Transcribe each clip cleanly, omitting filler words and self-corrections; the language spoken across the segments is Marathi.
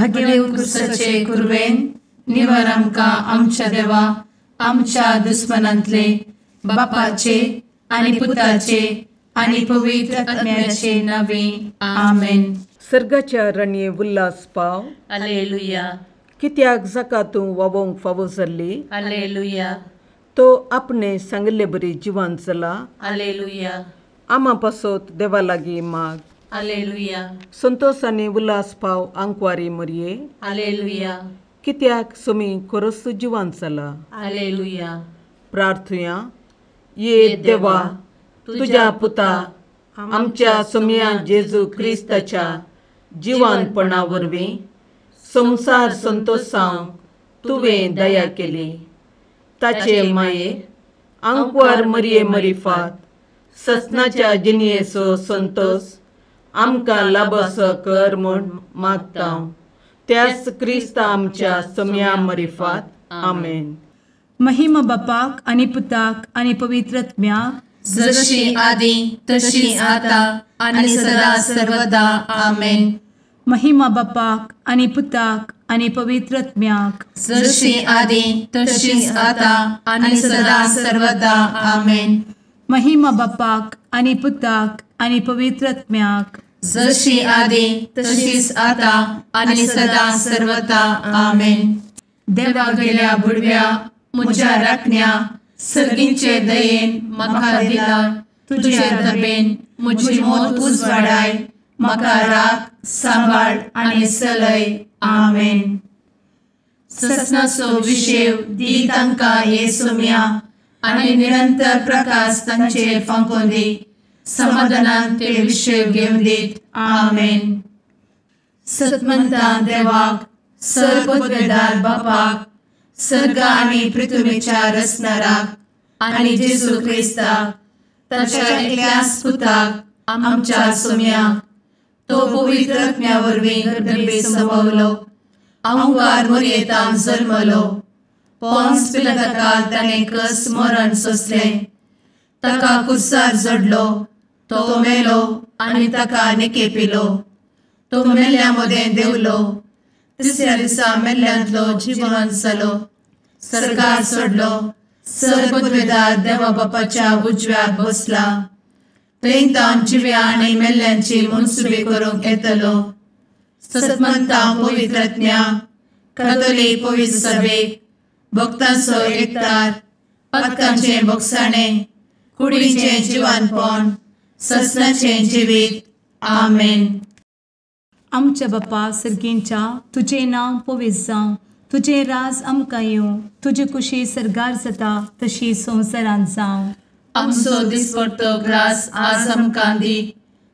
भगे उत्कृष्टाचे कुर्वेन निवार आमकां आमच्या देवा आमच्या दुस्मनांतले बापाचे आनी पुताचे आनी पवित्र आत्म्याचे नावे आमेन. सर्गाच्या राणये उल्हास पाव. हालेलुया कित्याक जाका तूं वोवंक फावो जाल्ली. हालेलुया तो आपणे सांगले बरी जिवान चला. हालेलुया आमा पासत देवा लागीं माग. हालेलुया संतोष आनी उल्हास पाव आंकवारी मरये. हालेलुया कित्याक सोमी खरोच जिवान चला. हालेलुया. प्रार्थुया. ये देवा तुझ्या पुता आमच्या सोम्या जेजू क्रिस्ताच्या जिवानपणा वरवीं संसार संतोषांक तुवें दया केली. ताचे माये आंकवार मरये मरिफात ससनाच्या जिनयेचो संतोष आमकां लाबसो कर म्हूण मागता. त्याच क्रिस्ता आमच्या सोम्या मरिफात. आमेन. महिमा बापाक आनी पुताक आनी पवित्र आत्म्याक जशी आदी तशी आता आणि सदा सर्वदा आमेन. महिमा बापाक आनी पुताक आनी पवित्र आत्म्याक जशी आदी तशीच आता आणि सदा सर्वदा आमेन. महिमा बापाक आनी पुताक आनी पवित्र आत्म्याक जशी आदी तशीच आता आणि सदा सर्वदा आमेन. देवा गेल्या बुडव्या म्हज्या राखण्या सर्गींचे दयेन म्हाका दिला. तुजे दबेन म्हजी मोत उजवाडाय. म्हाका राख सांबाळ आनी चलय. आमेन. ससनाचो विशेव दी तांकां ये सोम्या आनी निरंतर प्रकाश तांचेर फांकून दी. समाधानान ते विशेव घेवन दीत. आमेन. सतमंता देवाक सर्वपदवेदार बापाक सर्ग आनी पृथ्वीच्या रचणाराक आनी जेजू क्रिस्ताक ताच्या एकल्याच पुताक आमच्या सोम्याक तो पवित्र आत्म्या वरवीं गर्भे संभवलो. आंकवार मरयेंत जल्मलो. पोंस पिलाताकाल ताणें कस मरण सोंसलें. ताका कुर्सार जडलो. तो मेलो आनी ताका निकेपिलो. तो मेल्ल्या मदें देंवलो. तिसऱ्या दिसा मेल्ल्यांतलो जिवंत जालो. सर्गार चडलो. सर्वपदवेदार देवा बापाच्या उजव्याक बसला. थंय तां जिव्या आनी मेल्ल्यांची मनसुबी करूंक येतलो. सतमंता पवित्र आत्म्या कातोलीक पवित्र सभेक भक्तांचो एकठार पातकांचें भोगसाणें कुडीचें जिवानपण ससनाचें जिवीत. आमेन. आमच्या बापा सर्गींच्या तुजें नांव पवित्र जावं. तुजें राज आमकां येवं. तुजी कुशी सर्गार जाता तशी संवसारांत जावं. आमचो दिसपडटो ग्रास आज आमकां दी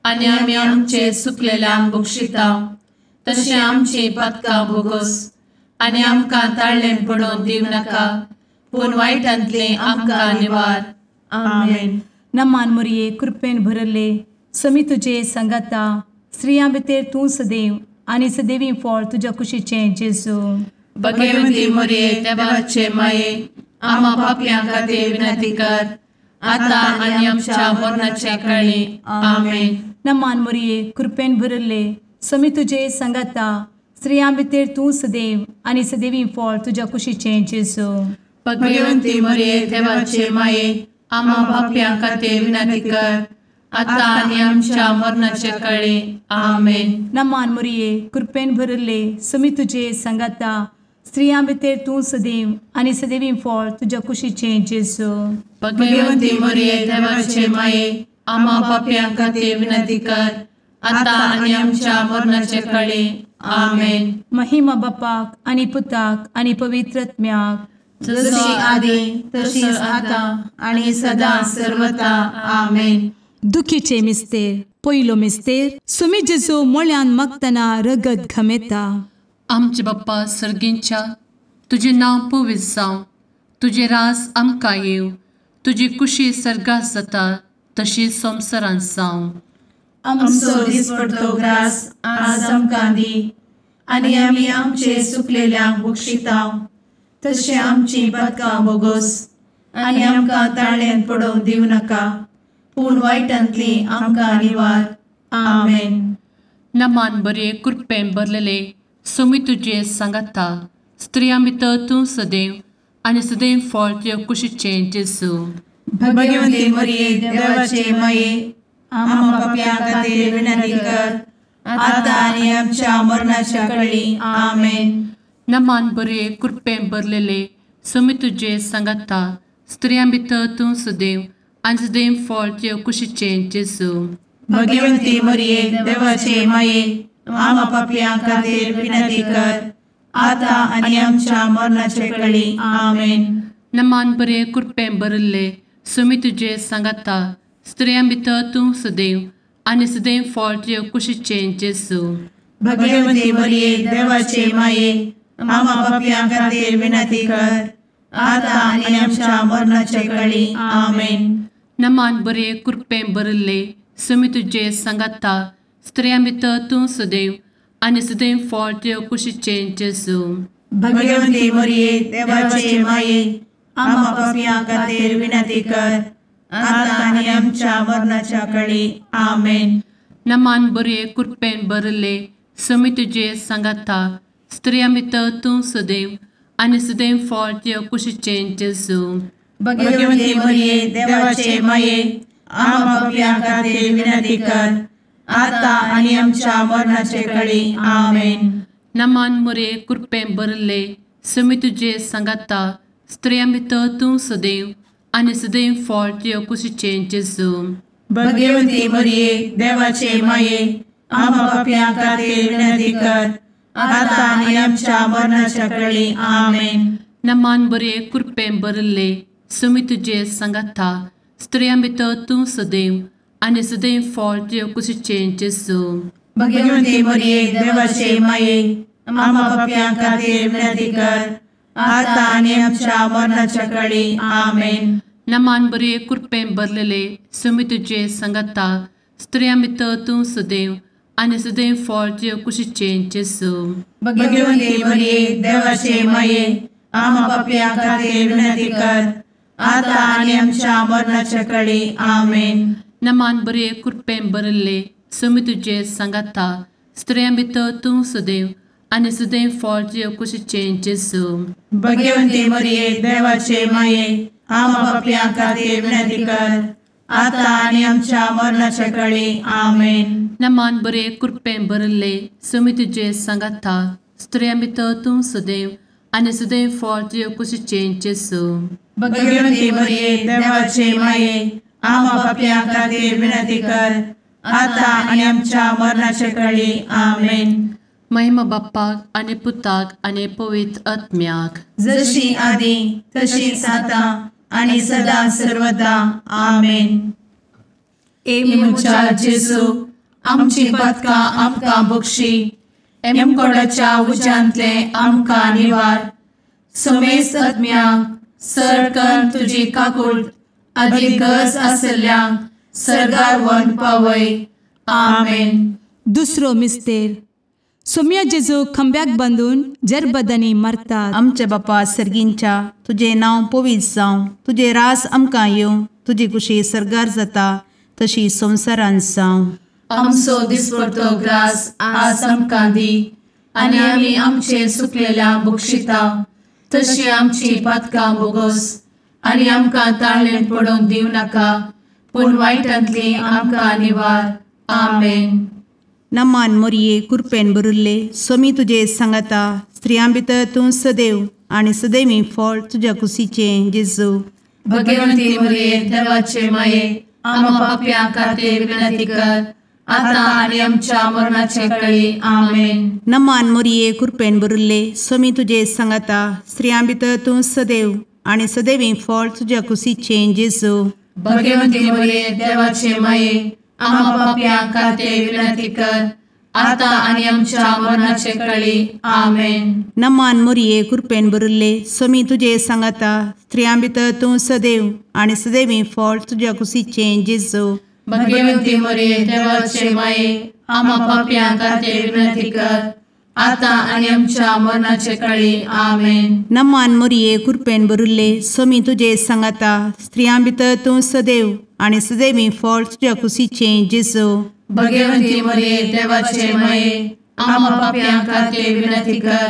आनी आमी आमचे चुकलेल्यांक बक्षिता. तशें आमची पातकां भोगोस आनी आमकां ताळ्ळें पडोवन दिवं नाका पूण वायटांतले आमकां निवार. आमेन. नमान मरये कृपेन भरले समी तुजे सांगाता. स्त्रियां भितर तूं सदैव आनी सदैवी फळ तुज्या कुशीचें जेजू. भगवंती मरये देवाचे माये आमा पापयां खातीर विनंती कर आता आनी आमच्या मरणाच्या काळी. आमेन. नमान मरये कृपेन भरले समी तुजे सांगाता. स्त्रियां भितर तूं सदैव आनी सदैवी फळ तुज्या कुशीचें जेजू. भगवंती मरये देवाचे माये आमा पापयां खातीर विनंती कर आता आनी आमच्या मरणाच्या काळी. आमेन. नमान मरये कृपेन भरले समी तुजे सांगाता. स्त्रियां भितर तूं सदैव आनी सदैवी फळ तुज्या कुशीचें जेजू. भगवंती मरये देवाचे माये आमा पापयां खातीर विनंती कर आता आनी आमच्या मरणाच्या काळी. आमेन. महिमा बापाक आनी पुताक आनी पवित्र आत्म्याक जशी आदी तशीच आता आणि सदा सर्वदा. आमेन. दुखीचे मिस्तेर. पयलो मिस्तेर. सुमी जेजू मोळ्यान मागतना रगत घामेता. आमचे बाप्पा सर्गींच्या तुझे नांव पवित्र जावं. तुजे रास आमकां येवं. तुजी कुशी सर्गात जाता तशी संवसारांत जावं. आमचो दिसपडटो ग्रास आज आमकां दी आनी आमी आमचे चुकलेल्यांक बक्षिता. तशें आमची पातकां भोगोस आनी आमकां ताळ्ळेंत पडोवन दिवं नाका पूण वायटांतली आमकां निवार. आमेन. नमान बरे कृपेन भरलेले सोमी तुझे सांगाता स्त्रियां भितर तूं सदैव आनी सदैव फळ तुझ्या कुशीचें जेजू. भगवंती मरिये देवाचे माये आम्हा पाप्यां खातीर विनंती कर आता आनी आमच्या मरणाच्या काळी आमेन. नमान बरे कृपेन भरलेले सोमी तुझे सांगाता स्त्रियां भितर तूं सदैव आनी सदैव फळ तुझ्या कुशीचें जेजू. भगवंती मरिये देवाचे माये आम्हा पाप्यां खातीर विनंती कर आता आनी आमच्या मरणाच्या काळी आमेन. नमान बरे कृपेन भरले सोमी तुझे सांगाता स्त्रियां भितर तूं सदैव आनी सदैव फळ तुझ्या कुशीचें जेजू. भगवंती मरिये देवाचे माये आम्हा पाप्यां खातीर विनंती कर आता आनी आमच्या मरणाच्या काळी आमेन. नमान बरे कृपेन भरले सोमी तुझे सांगाता स्त्रियां भितर तूं सदैव आनी सदैव फळ तुझ्या कुशीचें जेजू. भगवंती मरिये देवाचे माये आम्हा पाप्यां खातीर विनंती कर आता आनी आमच्या मरणाच्या काळी आमेन. नमान बरे कृपेन भरले सोमी तुझे सांगाता स्त्रियां भितर तूं सदैव आनी सदैव फळ तुझ्या कुशीचें जेजू. भगवंती मरिये देवाचे माये आम्हा पाप्यां खातीर विनंती कर आता आनी आमच्या मरणाच्या काळी आमेन. नमान बरे कृपेन भरले सोमी तुझे सांगाता स्त्रियां भितर तूं सदैव आनी सदैव फळ तुझ्या कुशीचें जेजू. भगवंती मरिये देवाचे माये आम्हा पाप्यां खातीर विनंती कर आता आनी आमच्या मरणाच्या काळी आमेन. नमान बरे कृपेन भरले सोमी तुझे सांगाता स्त्रियां भितर तूं सदैव आनी सदैव फळ तुझ्या कुशीचें जेजू. भगवंती मरिये देवाचे माये आम्हा पाप्यां खातीर विनंती कर आता आनी आमच्या मरणाच्या काळी आमेन. नमान बरे कृपेन भरलेले सोमी तुझे सांगाता स्त्रियां भितर तूं सदैव आनी सदैव फळ तुझ्या कुशीचें जेजू. भगवंती मरिये देवाचे माये आम्हा पाप्यां खातीर विनंती कर आता आनी आमच्या मरणाच्या काळी आमेन. नमान बरे कृपेन भरले सोमी तुझे सांगाता स्त्रियां भितर तूं सदैव आनी सदैव फळ तुझ्या कुशीचें जेजू. भगवंती मरिये देवाचे माये आम्हा पाप्यां खातीर विनंती कर आता आनी आमच्या मरणाच्या काळी आमेन. नमान बरे कृपेन भरले सोमी तुझे सांगाता स्त्रियां भितर तूं सदैव आनी सदैव फळ तुझ्या कुशीचें जेजू. भगवंती मरिये देवाचे माये आम्हा पाप्यां खातीर विनंती कर आता आनी आमच्या मरणाच्या काळी आमेन. महिमा बाप्पाक आनी पुताक आनी पवित्र आत्म्याक जशी आदी तशीच आता आनी सदा सर्वदा आमेन. मुचा जेजू आमची पदकां आमकां बक्षी एमकोडाच्या उज्यांतले आमकां निवार. समेस्त आत्म्यांक सरकन तुजी काकूट अधिक गरज आसल्यांक सरगार व्हरून पावय. आमेन. दुसरो मिस्तेर सोम्या जेजू खंब्याक बांदून जरबदांनी मारतात. आमचे बापा सर्गींच्या तुझे नांव पवित्र जावं, तुझे रास आमकां येवं, तुजी कुशी सरगार जाता तशी संवसारांत जावं. आमचो दिसपडटो ग्रास आज आमकां दी आनी आमी आमचे सुकलेल्यांक बक्षिता तशी आमची पातकां बोगोस आनी आमकां ताळ्ळेन पडोवंक दिवं नाका पूण वायटांतली आमकां निवार. आमेन. नमान मोरये कृपेन भरिल्ले सोमी तुजे सांगाता स्त्रियां भितर तूं सदैव आनी सदैवी फळ तुज्या कुशीचें जेजू. भगवंती मरिये देवाचे माये आम्हा पाप्यां खातीर विनंती कर आता आनी आमच्या मरणाचे काळी. आमेन. नमान मोरये कृपेन भरिल्ले सोमी तुजे सांगाता स्त्रियां भितर तूं सदैव आनी सदैवी फळ तुज्या कुशीचें जेजू. भगवंती मरिये देवाचे माये आम्हा पाप्यां खातीर विनंती कर आता आनी आमच्या मरणाचे काळी. आमेन. नमान मोरये कृपेन भरिल्ले सोमी तुजे सांगाता स्त्रियां भितर तूं सदैव आनी सदैवी फळ तुज्या कुशीचें जेजू. भगवंती मरिये देवाचे माये आम्हा पाप्यां खातीर विनंती कर आता आनी आमच्या मरणाचे काळी. आमेन. नमान मोरये कृपेन भरिल्ले सोमी तुजे सांगाता स्त्रियां भितर तूं सदैव आनी सदैवी फळ तुज्या कुशीचें जेजू. भगवंती मरिये देवाचे माये आम्हा पाप्यां खातीर विनंती कर,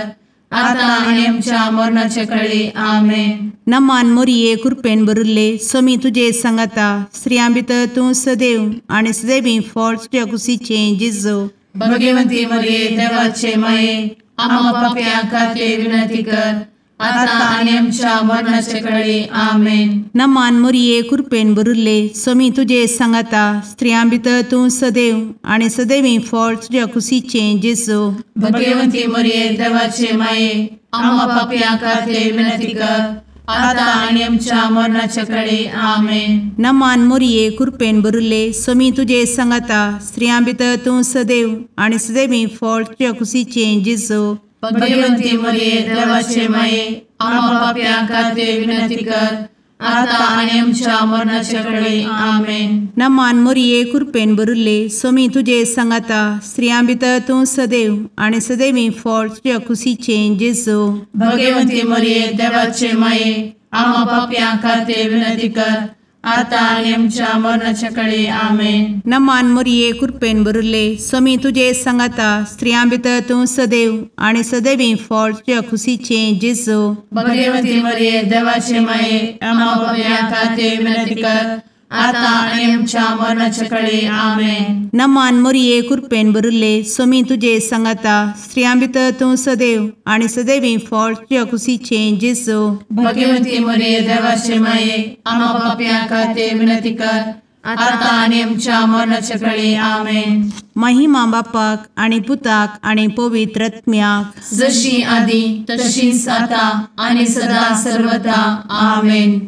आता आनी आमच्या मरणाचे काळी. आमेन. नमान मोरये कृपेन भरिल्ले स्वामी तुजे सांगाता स्त्रियां भितर तूं सदैव आनी सदैवी फळ तुज्या कुशीचे जेजू. भगवंती मरिये देवाचे माये, आम्हा पाप्यां खातीर विनंती कर, आता आनी आमच्या मरणाचे काळी. आमेन. नमान मोरये कृपेन भरिल्ले स्वामी तुजे सांगाता स्त्रियां भितर तूं सदैव आनी सदैवी फळ तुज्या कुशीचे जेजू. भगवंती मरिये देवाचे माये, आम्हा पाप्यां खातीर विनंती कर, आता आनी आमच्या मरणाचे काळी. आमेन. नमान मोरये कृपेन भरिल्ले स्वामी तुजे सांगाता स्त्रियां भितर तूं सदैव आनी सदैवी फळ तुज्या कुशीचे जेजू. भगवंती मरिये देवाचे माये, आम्हा पाप्यां खातीर विनंती कर, आता आनी आमच्या मरणाचे काळी. आमेन. नमान मोरये कृपेन भरिल्ले स्वामी तुजे सांगाता स्त्रियां भितर तूं सदैव आनी सदैवी फळ तुज्या कुशीचे जेजू. भगवंती मरिये देवाचे माये, आम्हा पाप्यां खातीर विनंती कर, आता आनी आमच्या मरणाचे काळी. आमेन. नमान मोरये कृपेन भरिल्ले स्वामी तुजे सांगाता स्त्रियां भितर तूं सदैव आनी सदैवी फळ तुज्या कुशीचे जेजू. भगवंती मरिये देवाचे माये, आम्हा पाप्यां खातीर विनंती कर, आता आनी आमच्या मरणाचे काळी. आमेन. नमान मोरये कृपेन भरिल्ले स्वामी तुजे सांगाता स्त्रियां भितर तूं सदैव आनी सदैवी फळ तुज्या कुशीचे जेजू. भगवंती मरिये देवाचे माये, आम्हा पाप्यां खातीर विनंती कर, आता आनी आमच्या मरणाचे काळी. आमेन. महिमा बापाक आनी पुताक आनी पवित्र आत्म्याक, जशी आदी तशीच आता आनी सदा सर्वदा. आमेन.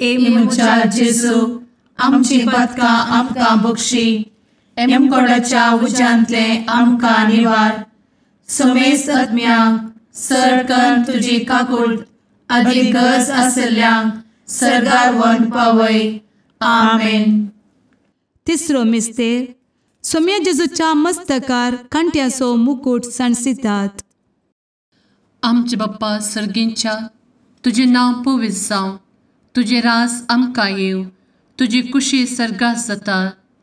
ए मुचा जेजू, आमची पदकां आमकां बक्षी, एमकोडाच्या उज्यांतले आमकां निवार. समेस्त आत्म्यांक सडकन तुजी काकूट अदीक गरज आसल्ल्यांक सर्गार व्हरून पावय. आमेन. तिसरो मिस्तेर सोम्या जेजूच्या मस्तकार कांट्याचो मुकुट सणसितात. आमचे बाप्पा सर्गींच्या, तुजें नांव पवित्र जावं, तुजे रास आमकां येव, तुजी कुशी सर्गास जाता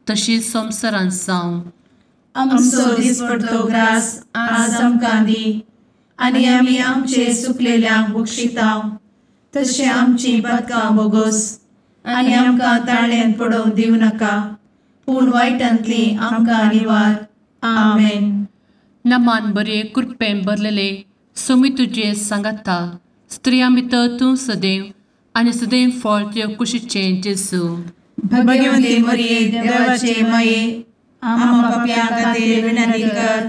तशीच संवसारांत जावं. आमचो दिसपडटो ग्रास आज आमकां दी, आनी आमी आमचे चुकलेल्यांक बक्षितांव, तशें आमची पदकां बोगोस आनी आमकां ताळ्यान पडोवंक दिवं नाका, पूण वायटांतली आमकां निवार. आमेन. नमान बरे कृपेन भरलेले सोमी तुजे सांगाता स्त्रियां भितर तूं सदैव आनी सदैव फळ तुज्या कुशीचे जेजू. भगवंती मरिये देवाचे माये, आम्हा पाप्यां खातीर विनंती कर,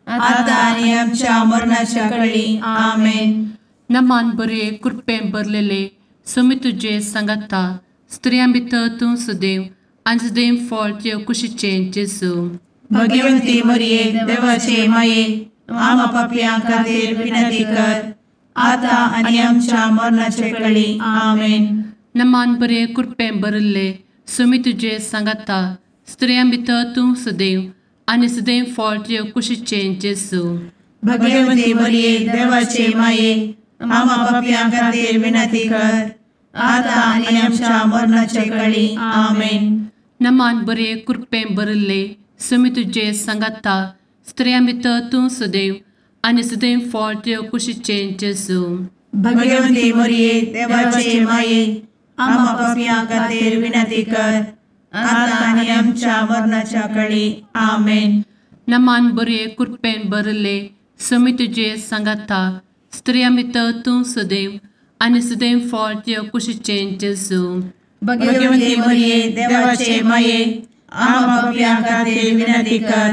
आता आनी आमच्या मरणाच्या काळी. आमेन. नमान बरे कृपेन भरलेले सोमी तुजे सांगाता स्त्रियां भितर तूं सदैव आनी सदैव फळ तुज्या कुशीचे जेजू. भगवंती मरिये देवाचे माये, आम्हा पाप्यां खातीर विनंती कर, आता आनी आमच्या मरणाचे काळी. आमेन. नमान बरे कृपेन भरले सोमी तुजे सांगाता स्त्रियां भितर तूं सदैव आनी सदैव फळ तुज्या कुशीचे जेजू. भगवंती मरिये देवाचे माये, आम्हा पाप्यां खातीर विनंती कर, आता आनी आमच्या मरणाचे काळी. आमेन. नमान बरे कृपेन भरले सोमी तुजे सांगाता स्त्रियां भितर तूं सदैव आनी सदैव फळ तुज्या कुशीचे जेजू. भगवंती मरिये देवाचे माये, आम्हा पाप्यां खातीर विनंती कर, आता आनी आमच्या मरणाच्या काळी. आमेन. नमान बरे कृपेन भरले सोमी तुजे सांगाता स्त्रियां भितर तूं सदैव आनी सदैव फळ तुज्या कुशीचे जेजू. भगवंती मरिये देवाचे माये, आम्हा पाप्यां खातीर विनंती कर,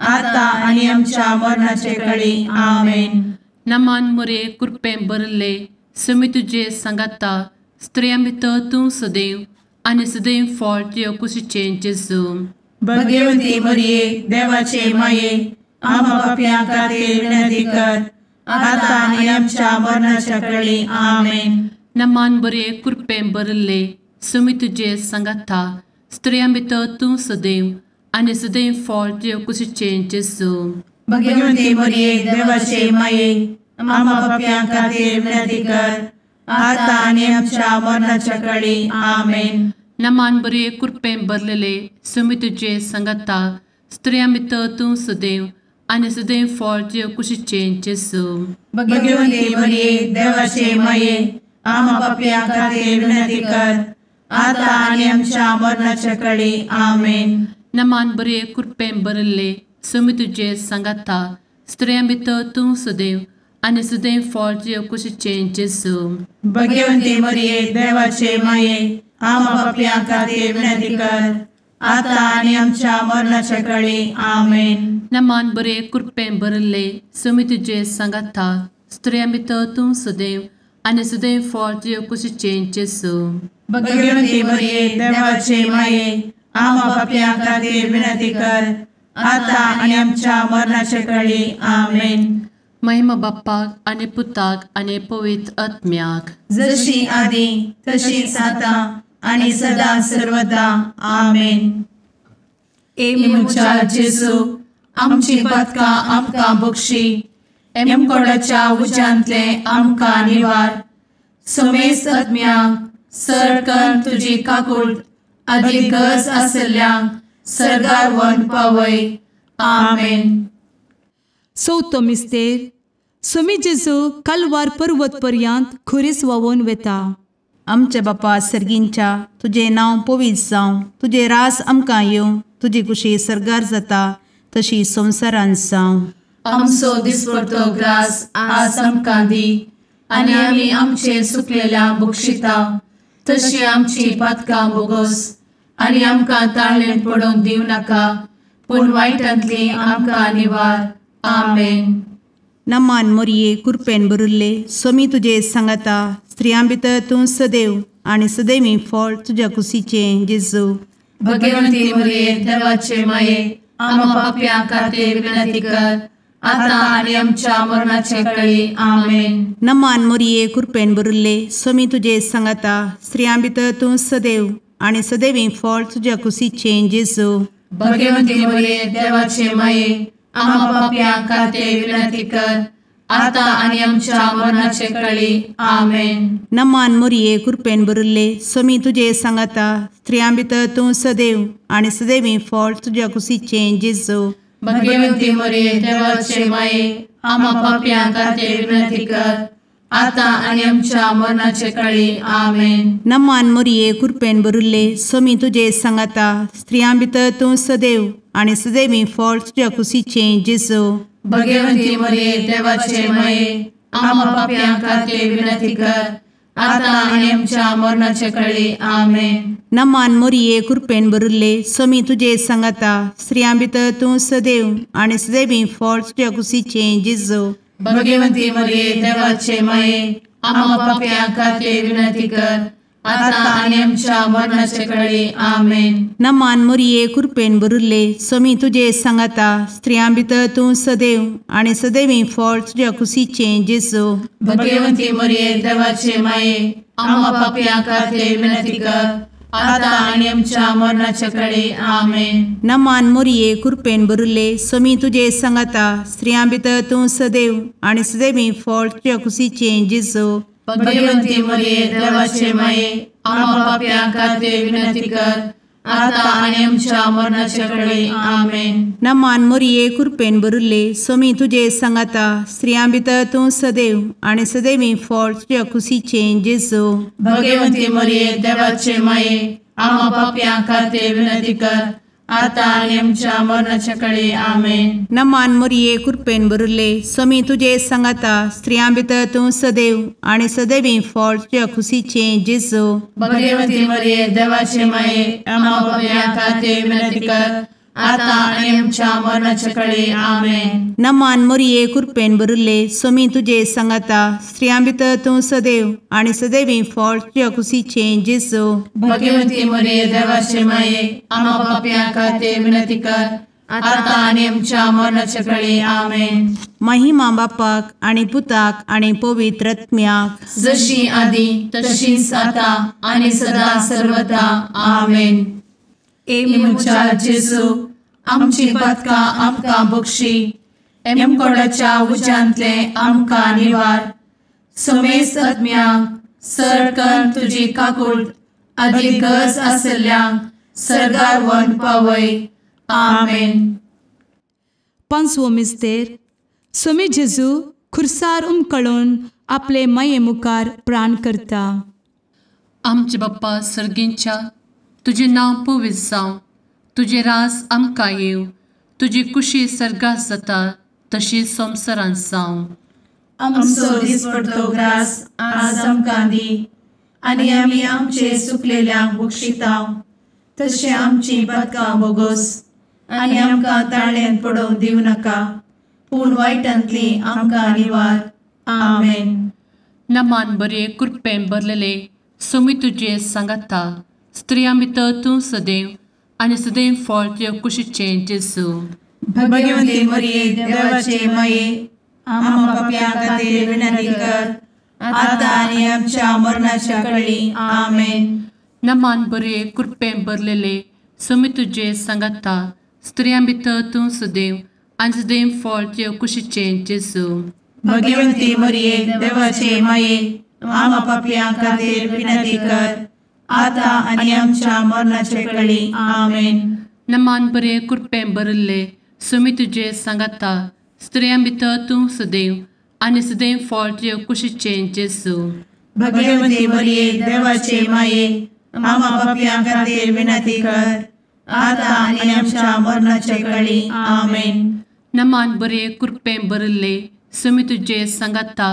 आता आनी आमच्या मरणाचे काळी. आमेन. नमान मोरे कृपेन भरले सोमी तुजे सांगाता स्त्रियां भितर तूं सदैव आनी सदैव फळ तुज्या कुशीचे जेजू. भगवंती मरिये देवाचे माये, आम्हा पाप्यां खातीर विनंती कर, आता आनी आमच्या मरणाच्या काळी. आमेन. नमान बरे कृपेन भरले सोमी तुजे सांगाता स्त्रियां भितर तूं सदैव आनी सदैव फळ तुज्या कुशीचे जेजू. भगवंती मरिये देवाचे माये, आम्हा पाप्यां खातीर विनंती कर, आता आनी आमच्या मरणाच्या काळी. आमेन. नमान बरे कृपेन भरलेले सोमी तुजे सांगाता स्त्रियां भितर तूं सदैव आनी सदैव फळ तुजे कुशीचें जेजू. भगवंते मरिये देवाचे माये आम्हा पापयां खातीर विनंती कर आता आनी आमच्या मरणाच्या काळी आमेन. नमान बरे कृपेन भरिल्ले समी तुजे सांगाता स्त्रियां भितर तूं सदैव आनी सदैव फळ तुजे कुशीचें जेजू. भगवंते मरिये देवाचे माये आम्हा पापयां खातीर विनंती कर आता आनी आमच्या मरणाच्या काळी आमेन. नमान बरे कृपेन भरिल्ले समी तुजे सांगाता स्त्रियां भितर तूं सदैव आनी सदैव फळ तुजे कुशीचें जेजू. भगवंते मरिये देवाचे माये आम्हा पापयां खातीर विनंती कर आता आनी आमच्या मरणाच्या काळी आमेन. महिमा बाप्पाक आनी पुताक आनी पवित्र आत्म्याक जशी आदी तशीच आता आनी सदा सर्वदा आमेन. मुचा जेजू आमची पदकां आमकां बक्षी एमकोडाच्या उज्यांतले आमकां निवार. समेस्त आत्म्यांक सरकन तुजी काकूट अधिक गरज आसल्यांक सरगार व्हरून पावय. आमेन. चवथो मिस्तेर समी जेजू कलवार पर्वत पर्यंत खुरीस व्हांवून वेता. आमचे बापा सर्गींच्या तुझे नांव पवित्र जावं, तुझे रास आमकां येवं, तुजी कुशी सरगार जाता तशी संवसारांत जावं. आमचो दिसपडटो ग्रास आज आमकां दी आनी आमी आमचे सुकलेल्यांक बक्षिता तशी आमची पातकां बोगोस आनी आमकां ताळ्ळेन पडोवन दिवं नाका पूण वायटांतली आमकां निवार. आमेन. नमान मोरये कृपेन भरिल्ले समी तुजे सांगाता स्त्रियां भितर तूं सदैव आनी सदैवी फळ तुज्या कुशीचें जेजू. भगवंती मरिये देवाचे माये आम्हा पापयां खातीर विनंती कर आता आनी आमच्या मरणाचे काळी आमेन. नमान मोरये कृपेन भरिल्ले समी तुजे सांगाता स्त्रियां भितर तूं सदैव आनी सदैवी फळ तुज्या कुशीचें जेजू. भगवंती मरिये देवाचे माये आम्हा पापयां खातीर विनंती कर आता आनी आमच्या मरणाचे काळी आमेन. नमान मोरये कृपेन भरिल्ले समी तुजे सांगाता स्त्रियां भितर तूं सदैव आनी सदैवी फळ तुज्या कुशीचें जेजू. भगवंती मरिये देवाचे माये आम्हा पापयां खातीर विनंती कर आता आनी आमच्या मरणाचे काळी आमेन. नमान मोरये कृपेन भरिल्ले समी तुजे सांगाता स्त्रियां भितर तूं सदैव आनी सदैवी फळ तुज्या कुशीचें जेजू. भगवंती मरिये देवाचे माये आम्हा पापयां खातीर विनंती कर आता आनी आमच्या मरणाचे काळी आमेन. नमान मोरये कृपेन भरिल्ले समी तुजे सांगाता स्त्रियां भितर तूं सदैव आनी सदैवी फळ तुज्या कुशीचें जेजू. भगवंती मरिये देवाचे माये आम्हा पापयां खातीर विनंती कर आता आनी आमच्या मरणाचे काळी आमेन. नमान मोरये कृपेन भरिल्ले समी तुजे सांगाता स्त्रियां भितर तूं सदैव आनी सदैवी फळ तुज्या कुशीचें जेजू. भगवंती मरिये देवाचे माये आम्हा पापयां खातीर विनंती कर आता आनी आमच्या मरणाचे काळी आमेन. नमान मोरये कृपेन भरिल्ले समी तुजे सांगाता स्त्रियां भितर तूं सदैव आनी सदैवी फळ तुज्या कुशीचें जेजू. भगवंती मरिये देवाचे माये आम्हा पापयां खातीर विनंती कर आता आनी आमच्या मरणाचे काळी आमेन. नमान मोरये कृपेन भरिल्ले समी तुजे सांगाता स्त्रियां भितर तूं सदैव आनी सदैवी फळ तुज्या कुशीचें जेजू. भगवंती मरिये देवाचे माये आम्हा पापयां खातीर विनंती कर आता आनी आमच्या मरणाचे काळी आमेन. नमान मोरये कृपेन भरिल्ले समी तुजे सांगाता स्त्रियां भितर तूं सदैव आनी सदैवी फळ तुज्या कुशीचें जेजू. भगवंती मरिये देवाचे माये आम्हा पापयां खातीर विनंती कर आता आनी आमच्या मरणाचे काळी आमेन. नमान मोरये कृपेन भरिल्ले समी तुजे सांगाता स्त्रियां भितर तूं सदैव आनी सदैवी फळ तुज्या कुशीचें जेजू. भगवंती मरिये देवाचे माये आम्हा पापयां खातीर विनंती कर आता आनी आमच्या मरणाचे काळी आमेन. महिमा बापाक आनी पुताक आनी पवित्र आत्म्याक जशी आदी तशीच आता आनी सदा सर्वदा आमेन. मुचा जेजू आमची पदकां आमकां बक्षी एमकोडाच्या उज्यांतले आमकां निवार. समेस्त आत्म्यांक सरकन तुजी काकूट अधिक गरज आसल्यांक सरगार व्हरून पावय. आमेन. 5वो मिस्तेर. सोमी जेजू खुर्सार उमकळून आपले माये मुखार प्राण करता. आमचे बाप्पा सर्गींच्या, तुझे नांव पवित्र जावं, तुझे रास आमकां येव, तुजी कुशी सर्गात जाता तशी संवसारांत जावं. आमचो दिसपडटो ग्रास आज आमकां दी, आनी आमी आमचे सुकलेल्यांक बक्षिताव. तशें आमची पदकां बोगोस आनी आमकां ताळ्यान पडोवंक दिवं नाका, पूण वायटांतली आमकां निवार. आमेन. नमान बरे कृपेन भरलेले सोमी तुजे सांगाता, स्त्रियां भितर तूं सदैव आनी सदैव फळ तुज्या कुशीचें जेजू. भगवंती मरिये देवाचे माये, आमकां पाप्यां खातीर विनंती कर, आतां आनी आमच्या मरणाच्या काळी. आमेन. नमान बरे कृपेन भरलेले सोमी तुजे सांगाता, स्त्रियां भितर तूं सदैव आनी सदैव फळ तुज्या कुशीचें जेजू. भगवंती मरिये देवाचे माये, आमकां पाप्यां खातीर विनंती कर, आतां आनी आमच्या मरणाचे काळी. आमेन. नमान बरे कृपेन भरले सोमी तुजे सांगाता, स्त्रियां भितर तूं सदैव आनी सदैव फळ तुज्या कुशीचें जेजू. भगवंती मरिये देवाचे माये, आमकां पाप्यां खातीर विनंती कर, आतां आनी आमच्या मरणाचे काळी. आमेन. नमान बरे कृपेन भरले सोमी तुजे सांगाता,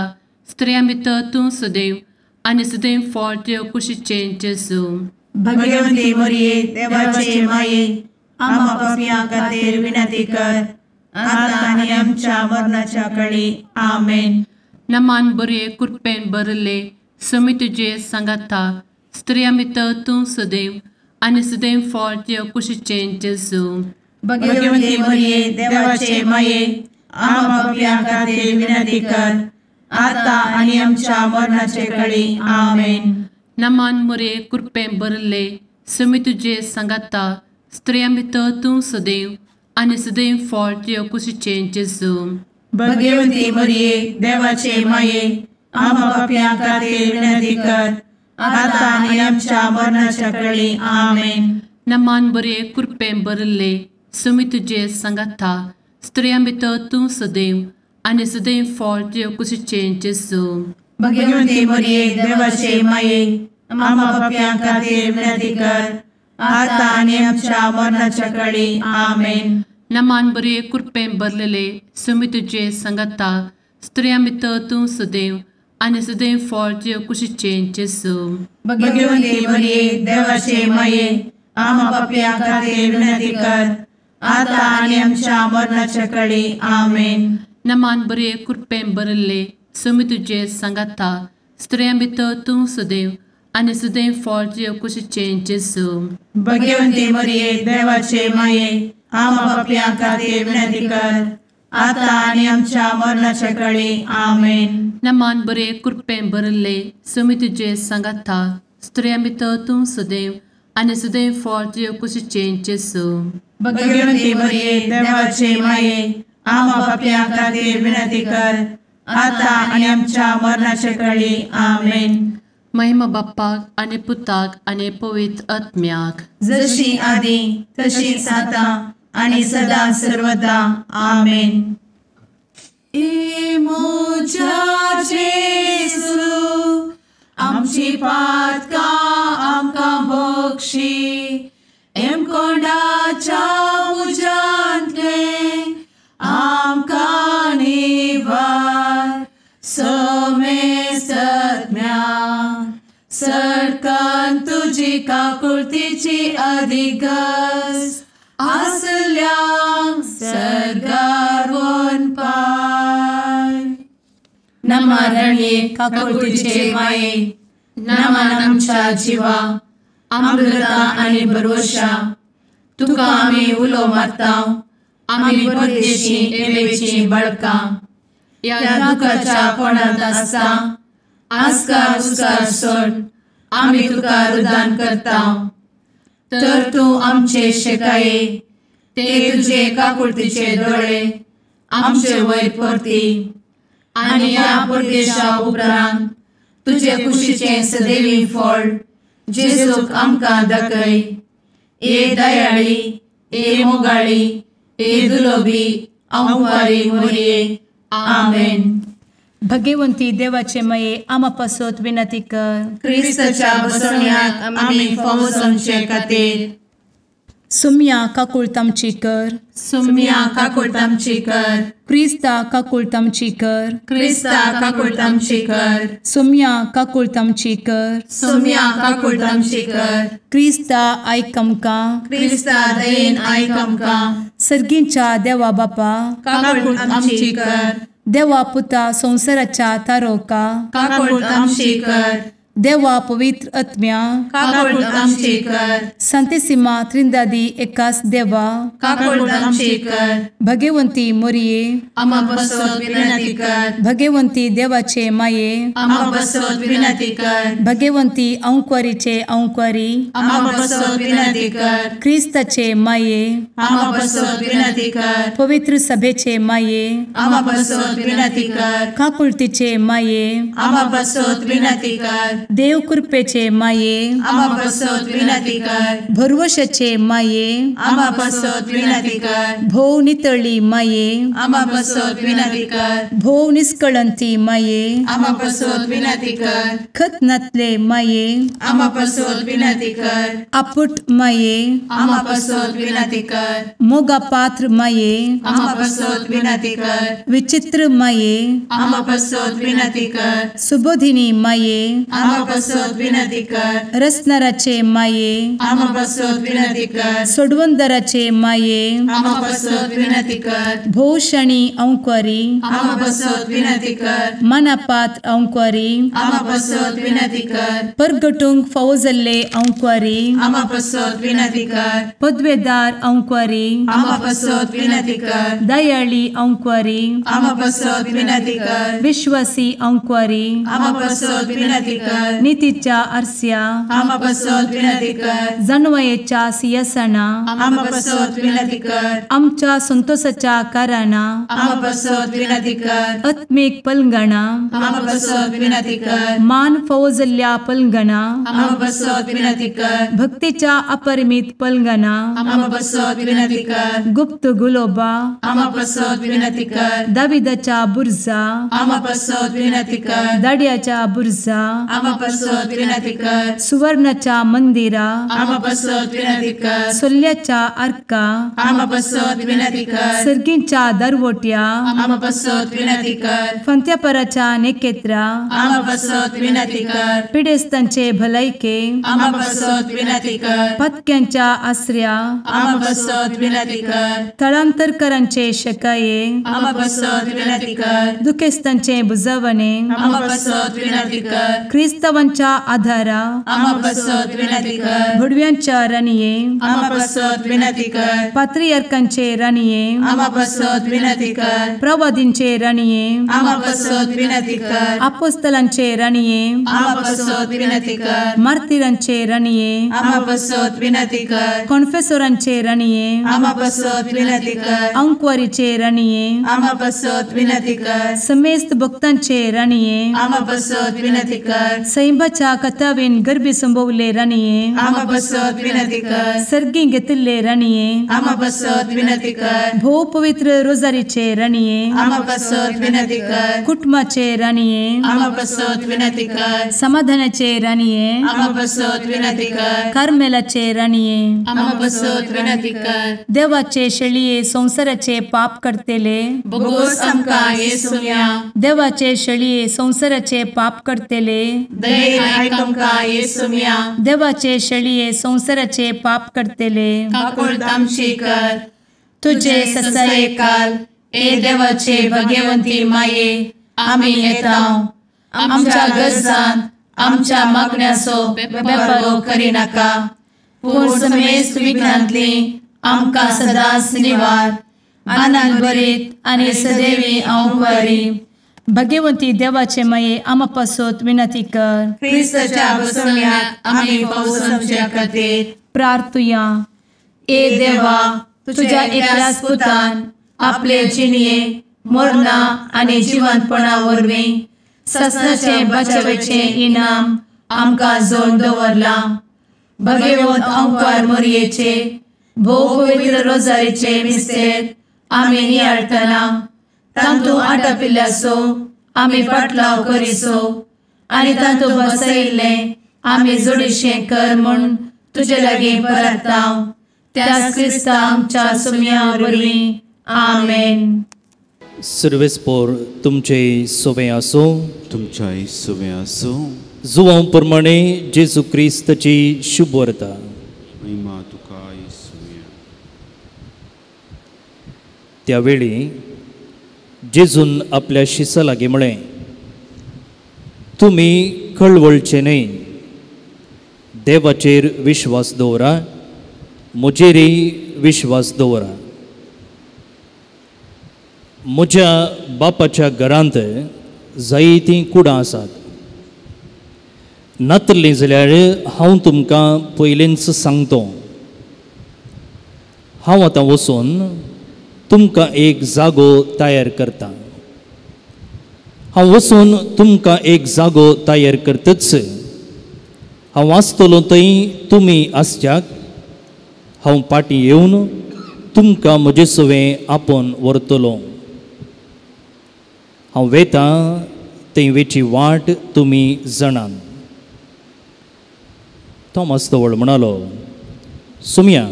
स्त्रियां भितर तूं सदैव आनी सदैव फळ तुज्या कुशीचें जेजू. भगवंती मरिये देवाचे माये, आमकां पाप्यां खातीर विनंती कर, आतां आनी आमच्या मरणाच्या काळी. आमेन. नमान बरे कृपेन भरले सोमी तुजे सांगाता, स्त्रियां भितर तूं सदैव आनी सदैव फळ तुज्या कुशीचें जेजू. भगवंती मरिये देवाचे माये, आमकां पाप्यां खातीर विनंती कर, आतां आनी आमच्या मरणाचे काळी. आमेन. नमान बरे कृपेन भरले सोमी तुजे सांगाता, स्त्रियां भितर तूं सदैव आनी सदैव फळ तुज्या कुशीचें जेजू. भगवंती मरिये देवाचे माये, आमकां पाप्यां खातीर विनंती कर, आतां आनी आमच्या मरणाच्या काळी. आमेन. नमान बरे कृपेन भरले सोमी तुजे सांगाता, स्त्रियां भितर तूं सदैव आनी सदैव फळ तुज्या कुशीचें जेजू. भगवंती मरिये देवाचे माये, आमकां पाप्यां खातीर विनंती कर, आतां आनी आमच्या मरणाच्या काळी. आमेन. नमान बरे कृपेन भरलेले सोमी तुजे सांगाता, स्त्रियां भितर तूं सदैव आनी सदैव फळ तुज्या कुशीचें जेजू. भगवंती मरिये देवाचे माये, आमकां पाप्यां खातीर विनंती कर, आतां आनी आमच्या मरणाच्या काळी. आमेन. नमान बरे कृपेन भरले सोमी तुजे सांगाता, स्त्रियां भितर तूं सदैव आनी सदैव फळ तुज्या कुशीचें जेजू. भगवंती मरिये देवाचे माये, आमकां पाप्यां खातीर विनंती कर, आतां आनी आमच्या मरणाच्या काळी. आमेन. नमान बरे कृपेन भरले सोमी तुजे सांगाता, स्त्रियां भितर तूं सदैव आनी सदैव फळ तुज्या कुशीचें जेजू. भगवंती मरिये देवाचे माये, आमकां पाप्यां खातीर विनंती कर, आतां आनी आमच्या मरणाच्या काळी. आमेन. महिमा बाप्पाक आनी पुताक आनी पवित्र आत्म्याक, जशी आदी तशीच आतां आनी सदां सर्वदा. आमेन. मोच्या जेजू, आमची पातकां आमकां बक्षी, कोंडाच्या उजांतले आमकां निवार. सोमे सत्म्या सडकान तुजी काकुळतीची अधिगस, आसल्यांक सर्गार वन पाय. नमारणे काकुळतीचे माये, नमान आमच्या जिवा, अमृता आनी भरवशा, तुका आमी उलो मारतांव. आमी परदेशी येवेची बळकां, या दुखाच्या कोणांत आसता, आस्कार उस्कार सोड, आमी तुका रुदान करतांव. तर तूं आमचे शेकाये, ते तुजे काकुळतीचे दोळे आमचे वयर परती. आनी या परदेशा उपरांत तुजे कुशीचें सदैवी फळ जेजूक आमकां दाखय. ए दयाळी, ए मोगाळी, ए दुलोबी अंवारी मोरये आमेन. भगवंती देवाचे माये आमा पासत विनंती कर. क्रिस्ताच्या बसवण्याक आमी फावो समचे खातीर सुम्या काकूळ तामची कर. सुम्या काकूळ तामची कर. क्रिस्ता काकूळ तामची कर. क्रिस्ता काकूळ तामची कर. सुम्या काकूळ तामची कर. सुम्या काकूळ तामची कर. क्रिस्ता आयक आमकां. क्रिस्ता दयेन आयक आमकां. सर्गींच्या देवा बापा काकूळ तामची कर. देवा पुता संसाराच्या तारोका काकूळ तामची कर. देवा पवित्र आत्म्या काकूळ तामची कर. सांतेसिमा त्रिंदादी एकाच देवा काकूळ तामची कर. भगवंती मोरये आमा बसवत विनंती कर. भगवंती देवाचे माये आमा बसवत विनंती कर. भगवंती औंकवारीचे औंकवारी आमा बसवत विनंती कर. क्रिस्ताचे माये आमा बसवत विनंती कर. पवित्र सभेचे माये आमा बसवत विनंती कर. काकुळतीचे माये आमा बसवत विनंती कर. देव कृपेचे माये आमा बसवत विनंती कर. भरवशाचे माये आमा बसवत विनंती कर. भोव नितळी माये आमा बसवत विनंती कर. भोव निष्कळंती माये आमा बसवत विनंती कर. खतनातले माये आमा बसवत विनंती कर. आपुट माये आमा बसवत विनंती कर. मोगा पात्र माये आमा बसवत विनंती कर. विचित्र माये आमा बसवत विनंती कर. सुबोधिनी माये आमा बसवत विनंती कर. रसनाराचे माये आमा बसवत विनंती कर. सोडवंदराचे माये आमा बसवत विनंती कर. भोषणी औंकवारी आमा बसवत विनंती कर. मनापात्र औंकवारी आमा बसवत विनंती कर. परगटूंक फावो जाल्ले औंकवारी आमा बसवत विनंती कर. पदवेदार औंकवारी आमा बसवत विनंती कर. दयाळी औंकवारी आमा बसवत विनंती कर. विश्वासी औंकवारी आमा बसवत विनंती कर. नीतीच्या आरस्या आमा बसवत विनंती कर. जाणवायेच्या सिंहासना आमा बसवत विनंती कर. आमच्या संतोषाच्या काराना आमा बसवत विनंती कर. आत्मिक पलंगणा आमा बसवत विनंती कर. मान फावो जाल्ल्या पलंगणा आमा बसवत विनंती कर. भक्तीच्या अपरिमित पलंगणा आमा बसवत विनंती कर. गुप्त गुलोबा आमा बसवत विनंती कर. दाविदाच्या बुर्जा आमा बसवत विनंती कर. दाडियाच्या बुर्जा आमा बसवत विनंती कर. सुवर्णाच्या मंदिरा आमा बसवत विनंती कर. सोल्ल्याच्या अर्का आमा बसवत विनंती कर. सर्गींच्या दरवोट्या आमा बसवत विनंती कर. फंत्यापराच्या नेकेत्रा आमा बसवत विनंती कर. पिडेस्तांचे भलायके आमा बसवत विनंती कर. पत्क्यांच्या आसऱ्या आमा बसवत विनंती कर. तळांतरकरांचे शकाये आमा बसवत विनंती कर. दुखेस्तांचे बुजावणे आमा बसवत विनंती कर. क्रिस्तवांच्या आधारा आमा बसवत विनंती कर. भडव्यांच्या राणीये आमा बसवत विनंती कर. पात्रियार्कांचे राणीये आमा बसवत विनंती कर. प्रवादींचे राणीये आमा बसवत विनंती कर. आपोस्तलांचे राणीये आमा बसवत विनंती कर. मार्तिरांचे राणीये आमा बसवत विनंती कर. कॉन्फेसोरांचे राणीये आमा बसवत विनंती कर. अंकवारीचे राणीये आमा बसवत विनंती कर. समेस्त भक्तांचे राणीये आमा बसवत विनंती कर. सैंबाच्या कथावेन गर्भी संभवले राणीये आमा बसवत विनंती कर. सर्गी घेतले राणीये आमा बसवत विनंती कर. भोव पवित्र रोजारीचे राणीये आमा बसवत विनंती कर. कुटुंबाचे राणीये आमा बसवत विनंती कर. समाधानाचे राणीये आमा बसवत विनंती कर. कार्मेलाचे राणीये आमा बसवत विनंती कर. देवाचे शेळिये संसाराचे पाप करतेले बोगोस आमकां येसुया. देवाचे शेळिये संसाराचे पाप करतेले दयेन आयक आमकां येसुया. देवाचे शेळिये संसाराचे पाप करतेले काकूळ तामची कर. तुझे ससाये काल ए देवाचे भगवंती माये आमी येताव. आमच्या गरजांत आमच्या मागण्याचो बेपारो करिनाका. पूण समेस्त विघ्नांतली आमकां सदांच निवार. आनंद भरीत आनी सदैवी औंकवारी भगवंती देवाचे माये आमा पासत विनंती कर. क्रिस्ताच्या बसवण्याक आमी फावो समच्या खातीर प्रार्थुया. ए देवा तुझ्या एकल्याच पुतान आपले जिणये मरणा आनी जिवंतपणा वरवीं ससनाचे बचावेचे इनाम आमकां जोड दवरला. भगवंत औंकार मोरयेचे भोव पवित्र रोजारीचे मिस्तेर आमी नियाळटना तांतू आटपिल्ल्यासो आमी पाटलाव करिसो आनी तांतू बसयिल्ले आमी जोडिशें कर म्हूण तुजे लागीं परतांव त्याच क्रिस्ता आमच्या सुम्या वरवीं आमेन. सर्वेस्पोर तुमचे सोवे आसो. तुमच्याय सोवे आसो. जुवां प्रमाणे जेजू क्रिस्ताची शुभ वार्ता. महिमा तुका येसुया. त्यावेळी जेजून आपल्या शिसा लागीं म्हळें, तुमी कळवळचे न्हय, देवाचेर विश्वास दवरा, म्हजेरय विश्वास दवरा. म्हज्या बापाच्या घरांत जायतीं कुडां आसात. नातरलीं जाल्यार हांव तुमकां पयलींच सांगतो. हांव आतां वचून तुमकां एक जागो तयार करता. हांव वचून तुमकां एक जागो तयार करतच हांव आसतलों थंय तुमी आसच्याक हांव पाटी येवन तुमकां म्हजे सवें आपोवन व्हरतलों. हांव वेता थंय वेची वाट तुमी जाणात. थॉमस धवळ म्हणालो, सुम्या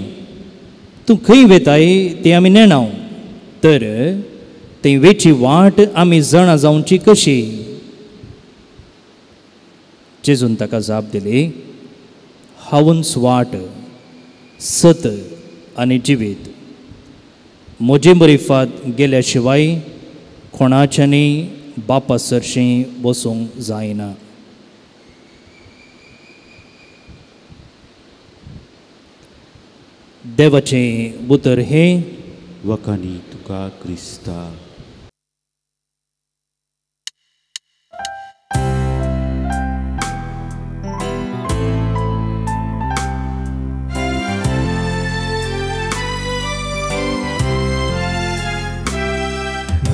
तूं खंय वेताय तें आमी नेणाव, तर थंय वेची वाट आमी जाणा जावची कशी? जेजून ताका जाप दिली, हांवूच वाट, सत आनी जिवीत. म्हजे मरिफात गेल्या शिवाय कोणाच्यानी बापा सरशीं वचूंक जायना. देवाचें उतर हे वखाणी तुका क्रिस्ता.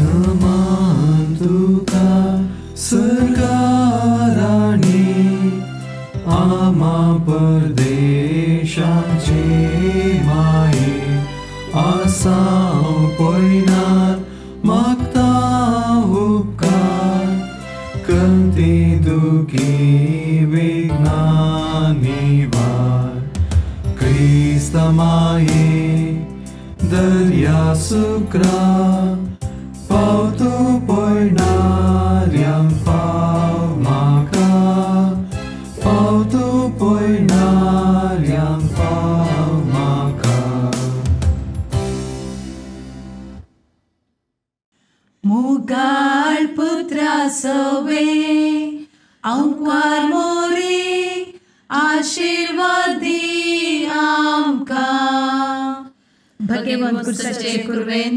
नमान तुका सरकाराणी आमा परदेशाचे माये आसां पयनात मागता उपकार कंती दुखी विघ्नांनी वार क्रिस्ता माये दर्या सुक्रा पावतू पयणाऱ्यांक पाव म्हाका पावतू पयणाऱ्यांक पाव म्हाका. मुगाळ पुत्रा सवे अंकवार मोरी आशीर्वाद दी आमकां. भगवंत कुर्साचे कुरवेन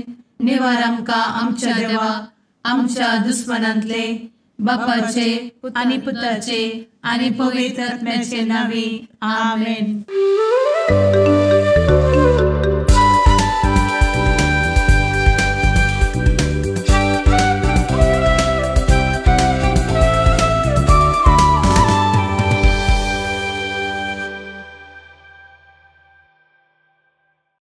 निवार आमकां आमच्या देवा आमच्या दुस्मनांतले बापाचे आनी पुताचे आनी पवित्र आत्म्याचे नांवी आमेन.